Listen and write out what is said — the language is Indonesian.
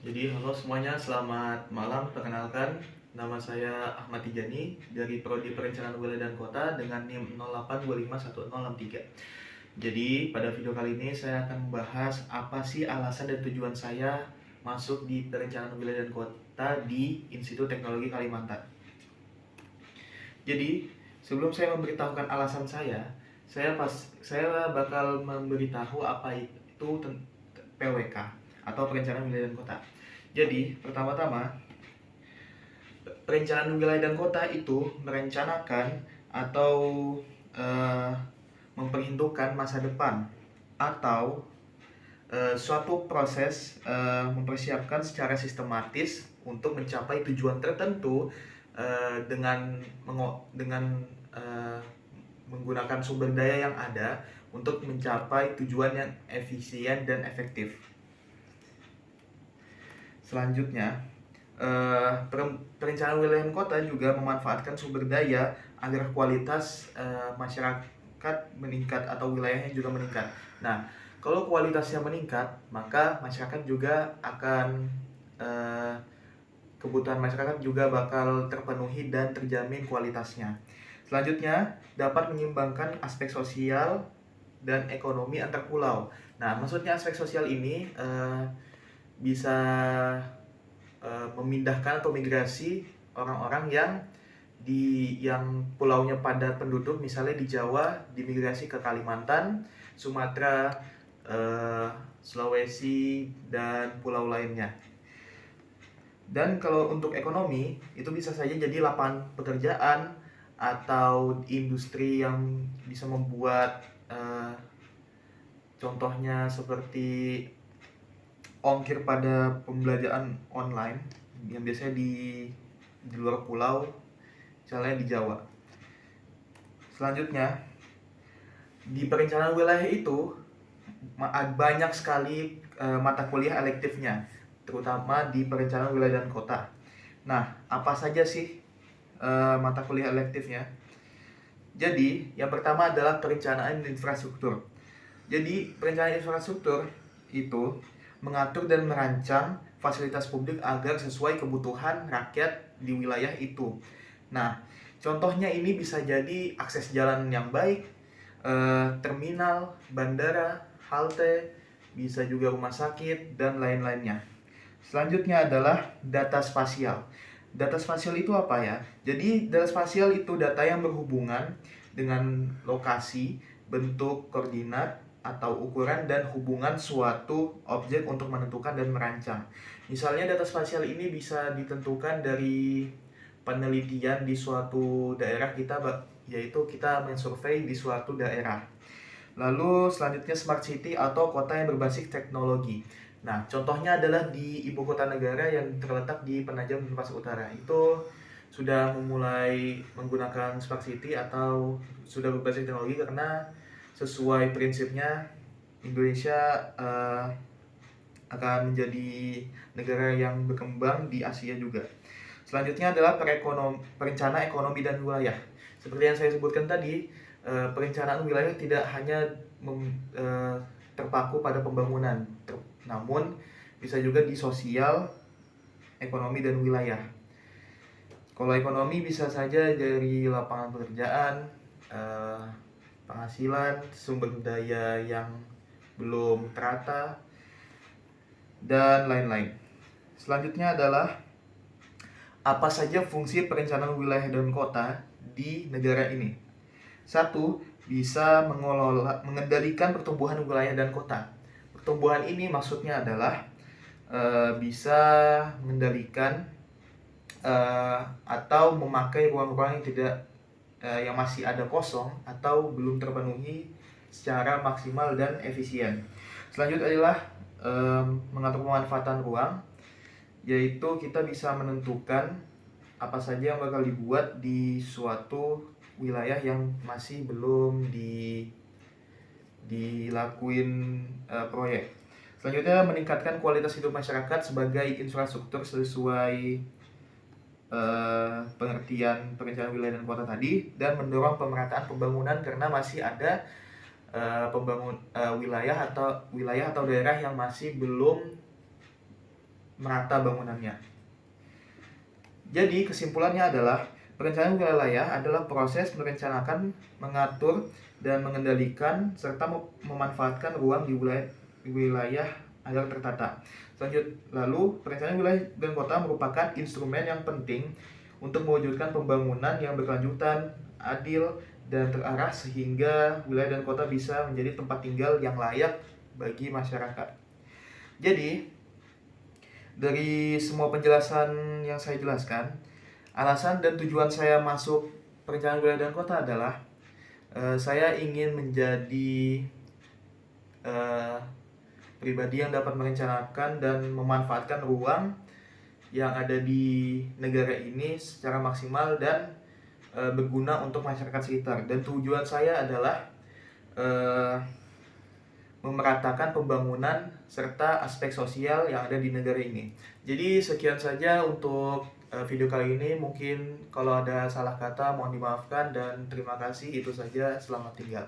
Jadi halo semuanya, selamat malam. Perkenalkan, nama saya Ahmad Tijani dari Prodi Perencanaan Wilayah dan Kota dengan NIM 08251063. Jadi pada video kali ini saya akan membahas apa sih alasan dan tujuan saya masuk di Perencanaan Wilayah dan Kota di Institut Teknologi Kalimantan. Jadi sebelum saya memberitahukan alasan saya bakal memberitahu apa itu PWK atau Perencanaan Wilayah dan Kota. Jadi, pertama-tama, perencanaan wilayah dan kota itu merencanakan atau eh, memperhitungkan masa depan atau suatu proses mempersiapkan secara sistematis untuk mencapai tujuan tertentu dengan eh, menggunakan sumber daya yang ada untuk mencapai tujuan yang efisien dan efektif. Selanjutnya, perencanaan wilayah dan kota juga memanfaatkan sumber daya agar kualitas masyarakat meningkat atau wilayahnya juga meningkat. Nah, kalau kualitasnya meningkat, maka masyarakat juga akan kebutuhan masyarakat juga bakal terpenuhi dan terjamin kualitasnya. Selanjutnya, dapat menyeimbangkan aspek sosial dan ekonomi antar pulau. Nah, maksudnya aspek sosial ini bisa memindahkan atau migrasi orang-orang yang pulaunya padat penduduk, misalnya di Jawa dimigrasi ke Kalimantan, Sumatera, Sulawesi, dan pulau lainnya. Dan kalau untuk ekonomi, itu bisa saja jadi lapangan pekerjaan atau industri yang bisa membuat contohnya seperti ongkir pada pembelajaran online yang biasanya di luar pulau, misalnya di Jawa. Selanjutnya, di perencanaan wilayah itu banyak sekali mata kuliah elektifnya, terutama di perencanaan wilayah dan kota. Nah, apa saja sih mata kuliah elektifnya? Jadi, yang pertama adalah perencanaan infrastruktur. Jadi, perencanaan infrastruktur itu mengatur dan merancang fasilitas publik agar sesuai kebutuhan rakyat di wilayah itu. Nah, contohnya ini bisa jadi akses jalan yang baik, terminal, bandara, halte, bisa juga rumah sakit, dan lain-lainnya. Selanjutnya adalah data spasial. Data spasial itu apa ya? Jadi data spasial itu data yang berhubungan dengan lokasi, bentuk, koordinat, atau ukuran dan hubungan suatu objek untuk menentukan dan merancang. Misalnya data spasial ini bisa ditentukan dari penelitian di suatu daerah kita, yaitu kita mensurvei di suatu daerah. Lalu selanjutnya smart city atau kota yang berbasis teknologi. Nah, contohnya adalah di ibu kota negara yang terletak di Penajam Pasar Utara. Itu sudah memulai menggunakan smart city atau sudah berbasis teknologi karena sesuai prinsipnya Indonesia akan menjadi negara yang berkembang di Asia juga. Selanjutnya adalah perencana ekonomi dan wilayah. Seperti yang saya sebutkan tadi, perencanaan wilayah tidak hanya terpaku pada pembangunan, namun bisa juga di sosial, ekonomi, dan wilayah. Kalau ekonomi bisa saja dari lapangan pekerjaan, penghasilan, sumber daya yang belum terata, dan lain-lain. Selanjutnya adalah apa saja fungsi perencanaan wilayah dan kota di negara ini. Satu, bisa mengendalikan pertumbuhan wilayah dan kota. Pertumbuhan ini maksudnya adalah bisa mengendalikan atau memakai ruang-ruang yang masih ada kosong atau belum terpenuhi secara maksimal dan efisien. Selanjutnya adalah mengatur pemanfaatan ruang, yaitu kita bisa menentukan apa saja yang bakal dibuat di suatu wilayah yang masih belum dilakuin proyek. Selanjutnya meningkatkan kualitas hidup masyarakat sebagai infrastruktur sesuai pengertian perencanaan wilayah dan kota tadi, dan mendorong pemerataan pembangunan karena masih ada wilayah atau daerah yang masih belum merata bangunannya. Jadi kesimpulannya adalah perencanaan wilayah adalah proses merencanakan, mengatur, dan mengendalikan serta memanfaatkan ruang di wilayah agar tertata. Lalu perencanaan wilayah dan kota merupakan instrumen yang penting untuk mewujudkan pembangunan yang berkelanjutan, adil, dan terarah sehingga wilayah dan kota bisa menjadi tempat tinggal yang layak bagi masyarakat. Jadi, dari semua penjelasan yang saya jelaskan, alasan dan tujuan saya masuk perencanaan wilayah dan kota adalah saya ingin menjadi pribadi yang dapat merencanakan dan memanfaatkan ruang yang ada di negara ini secara maksimal dan berguna untuk masyarakat sekitar. Dan tujuan saya adalah memeratakan pembangunan serta aspek sosial yang ada di negara ini. Jadi sekian saja untuk video kali ini. Mungkin kalau ada salah kata mohon dimaafkan dan terima kasih. Itu saja, selamat tinggal.